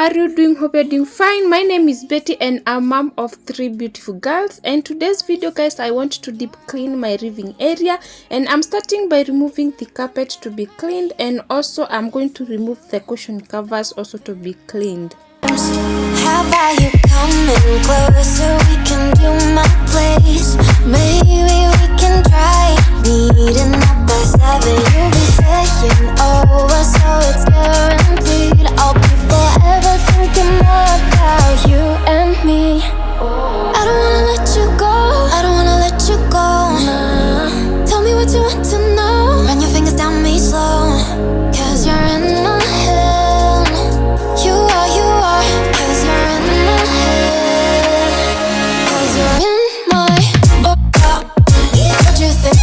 are you doing? Hope you're doing fine. My name is Betty and I'm mom of 3 beautiful girls. And today's video, guys, I want to deep clean my living area, and I'm starting by removing the carpet to be cleaned, and also I'm going to remove the cushion covers also to be cleaned. How about you coming closer? We can do my place. Maybe we can try meeting up by 7. You'll be saying over, so it's guaranteed. I'll be forever thinking about you and me. I don't wanna let you go. I don't wanna let you go. Tell me what you want to know. Run your fingers down me slow, 'cause you're in my head. You are, 'cause you're in my head. 'Cause you're in my what you think?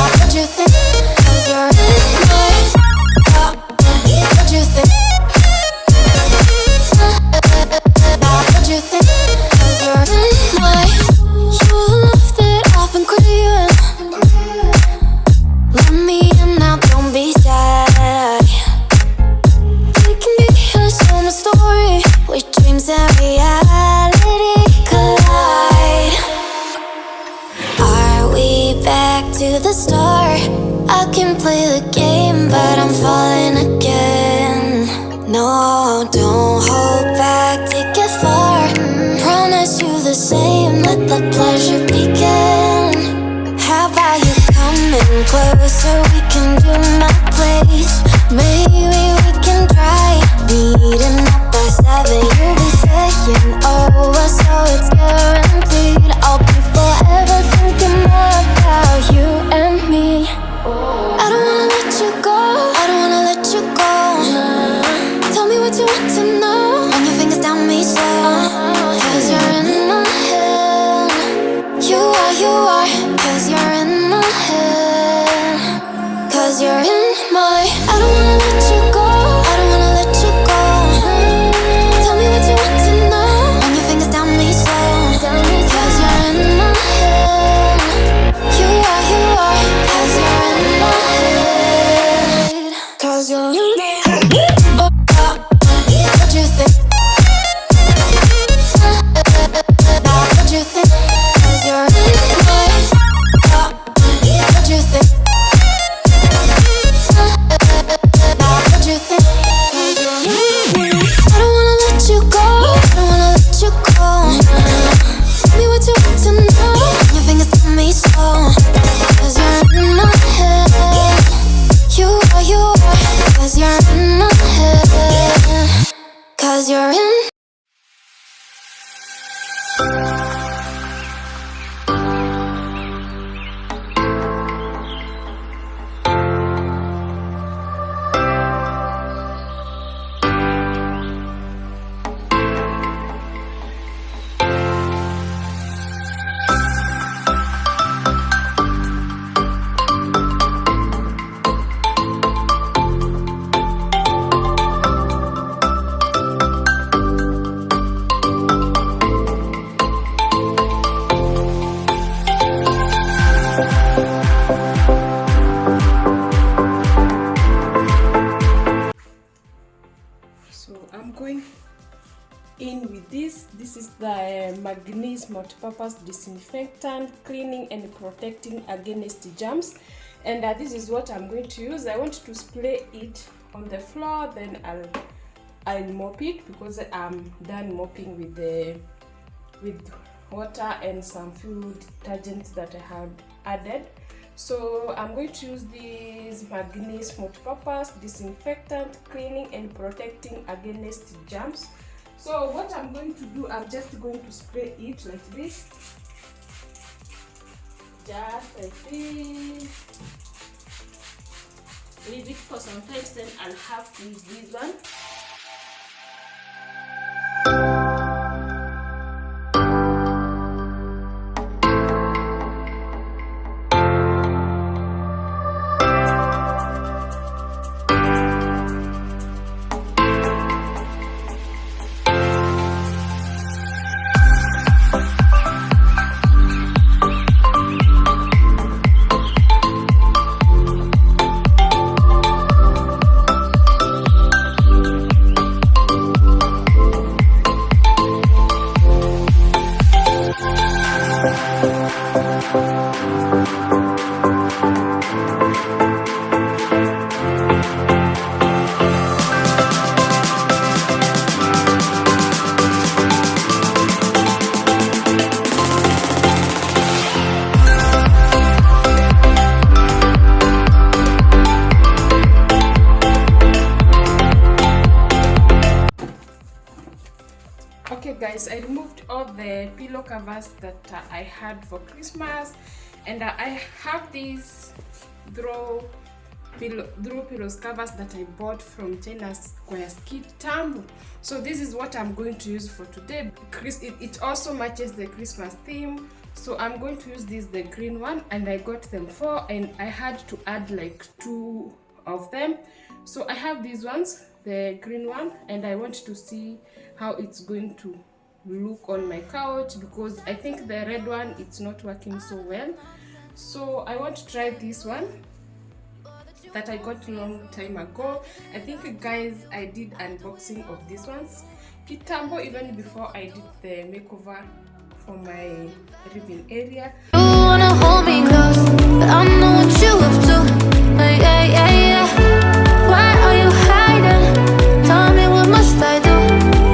What you think? 'Cause you're in my what you think? What you think? 'Cause you're in my you love that I've been craving. Let me in now, don't be shy. We can be a summer story where dreams and reality collide. Are we back to the start? I can play the game, but I'm falling again. No, don't hold back, take it far. Promise you the same, let the pleasure begin. How about you coming closer? We can do my place. Maybe we can try meeting up by 7. You'll be saying over, so it's guaranteed. I'll be forever thinking about you and me. I don't wanna let you go. I don't wanna let you go. Tell me what you want to know. Run your fingers down me slow, 'cause you're in my head. You are, 'cause you're in my head. 'Cause you're in my I don't wanna let you go. I don't wanna let you go. Tell me what you want to know. Run your fingers down me slow, 'cause you're in my head. You are, 'cause you're in my head. 'Cause you're in my head. What you think? What you think? 'Cause you're in my what you think? What you think? 'Cause you're in my I don't wanna let you go. I don't wanna let you go. Tell me what you want to know. Your fingers tell me slow, 'cause you're in my head. You are, 'cause you're in my head. 'Cause you're in in with this. This is the Magnese multi-purpose disinfectant, cleaning and protecting against germs, and this is what I'm going to use. I want to spray it on the floor, then I'll mop it, because I'm done mopping with water and some few detergents that I have added. So I'm going to use this Magnese multi-purpose disinfectant, cleaning and protecting against germs. So what I'm going to do, I'm just going to spray it like this. Just like this. Leave it for some time, then I'll have to use this one. all the pillow covers that I had for Christmas, and I have these throw pillows covers that I bought from China Square Kitambo. So this is what I'm going to use for today. It also matches the Christmas theme, so I'm going to use the green one, and I got them 4 and I had to add like 2 of them. So I have these ones, the green one, and I want to see how it's going to look on my couch, because I think the red one, it's not working so well. So I want to try this one that I got a long time ago. I think, guys, I did unboxing of these ones Kitambo, even before I did the makeover for my living area. You wanna hold me close, but I know what you up to. Yeah, yeah, yeah. Why are you hiding? Tell me, what must I do?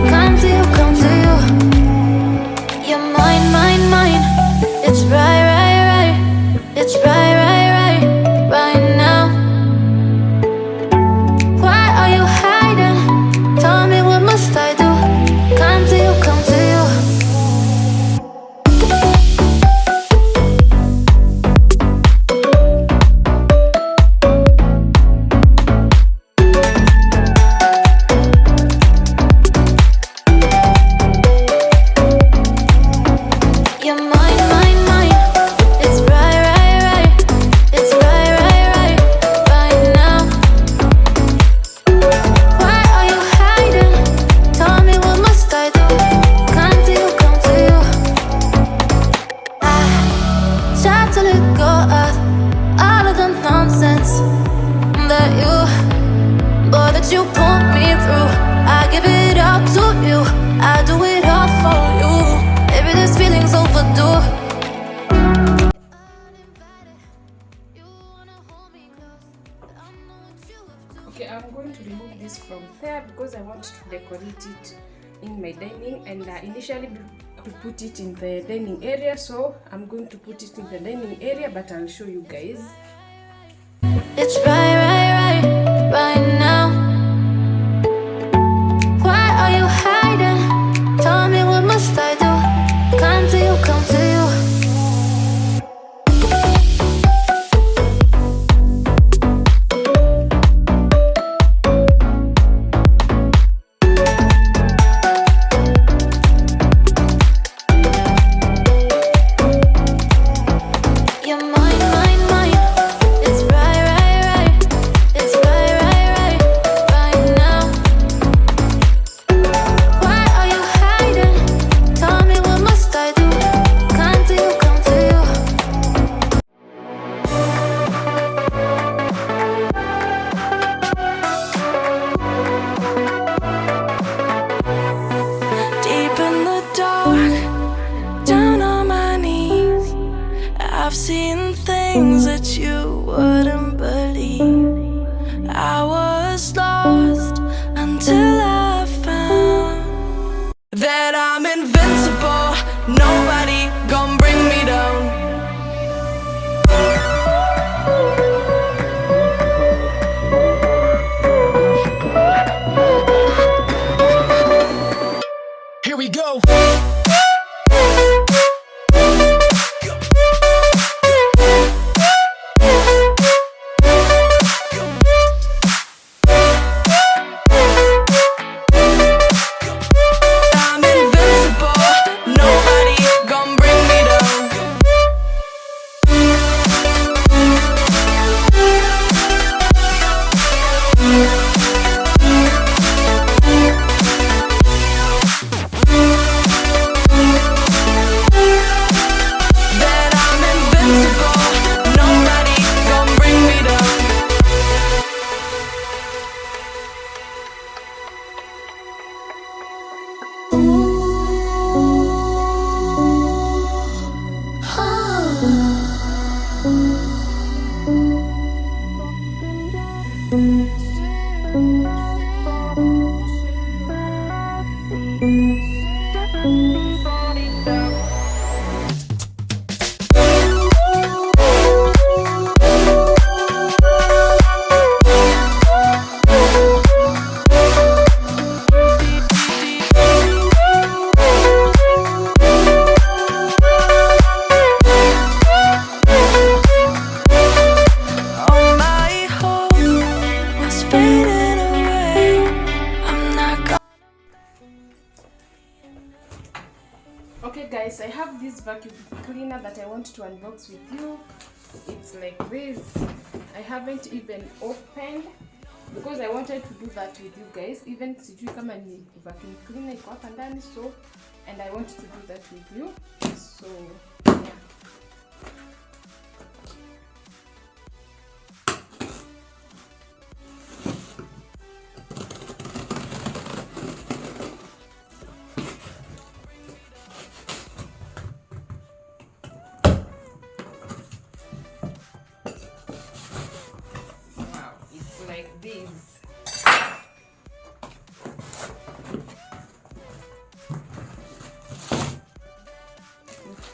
Come to you, come to you. You're mine, mine, mine. It's right, right, right. It's right, right, right, right now. Why are you hiding? Tell me, what must I do? Come to you, come to you. You're mine, mine, mine. It's right, right, right. It's right, right, right, right now. Why are you hiding? Tell me, what must I do? Come to you, come to you. I tried to let go of all of the nonsense that you put me through. I give it up to you. I do it all for you. Maybe this feeling's overdue. Okay, I'm going to remove this from there because I want to decorate it in my dining, and initially to put it in the dining area. So I'm going to put it in the dining area, but I'll show you guys. It's right, right, right, right now. Why are you hiding? Tell me, what must I do? Come to you, come to you. You're mine, mine, mine. It's right, right, right. It's right, right, right, right now. Why are you hiding? Tell me, what must I do? have this vacuum cleaner that I want to unbox with you. It's like this. I haven't even opened because I wanted to do that with you guys. Even sijui kama ni vacuum cleaner iko hapa ndani, so and I want to do that with you. So yeah. Like this.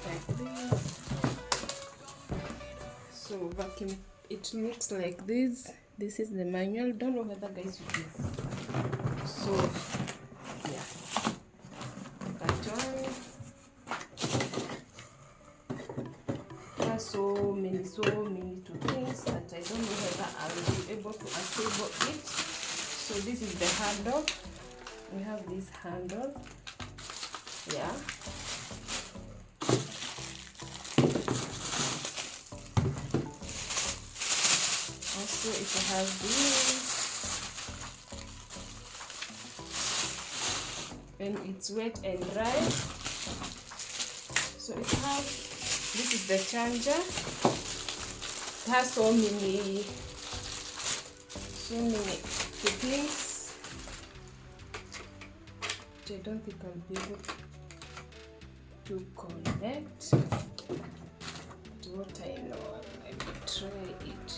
Like this. So vacuum, it looks like this. This is the manual. Don't know whether guys you can. So yeah, that one. There are so many two things that I don't know whether I will be able to assemble it. So this is the handle. We have this handle. Yeah. Also it has this. When it's wet and dry. So it has, this is the charger. It has so many things. I don't think I'll be able to connect. But what I know, I will try it.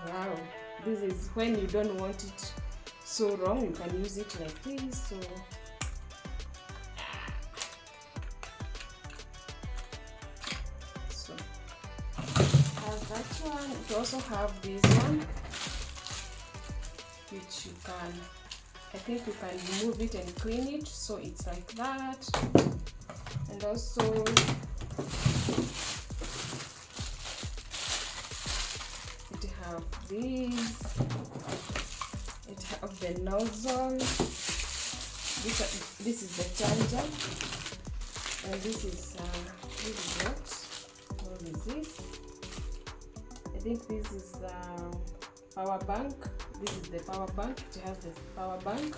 Wow, this is when you don't want it so long, you can use it like this. So have that one. You also have this one, which you can, I think you can remove it and clean it, so it's like that. And also it have this. It have the nozzle. This is the charger, and this is what is this? I think this is the power bank. This is the power bank. It has the power bank.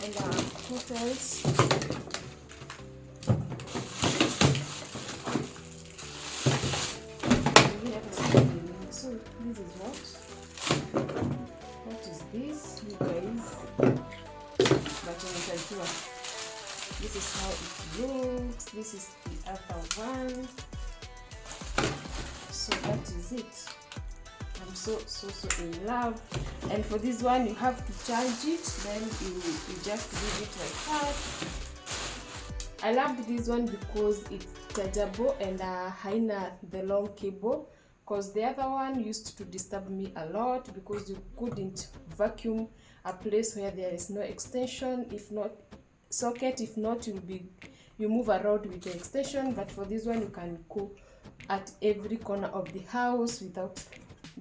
And what else? So this is what is this, you guys? But this is how it looks. This is the other one. So that is it. I'm so in love. And for this one, you have to charge it, then you just leave it like that. I loved this one because it's chargeable and haina the long cable, because the other one used to disturb me a lot because you couldn't vacuum a place where there is no extension, if not socket, if not you move around with the extension. But for this one, you can go at every corner of the house without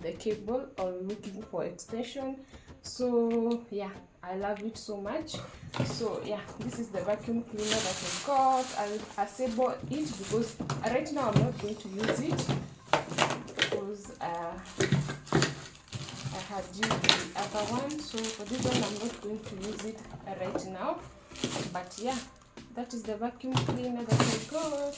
the cable or looking for extension. So yeah, I love it so much. So yeah, this is the vacuum cleaner that I got. I'll assemble it because right now I'm not going to use it because I had used the other one. So for this one, I'm not going to use it right now. But yeah, that is the vacuum cleaner that I got.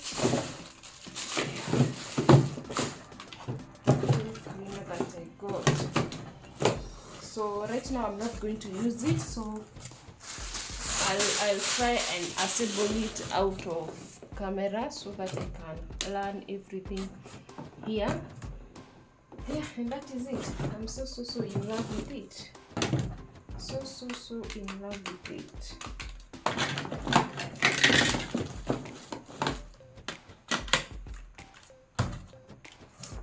So right now I'm not going to use it, so I'll try and assemble it out of camera so that I can learn everything here. Yeah, and that is it. I'm so in love with it. So in love with it.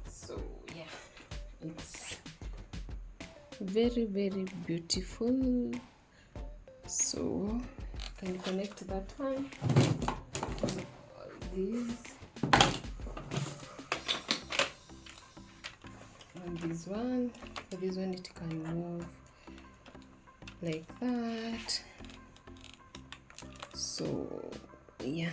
So yeah, it's very beautiful. So can connect that one to this and this one. For this one, it can move like that. So yeah,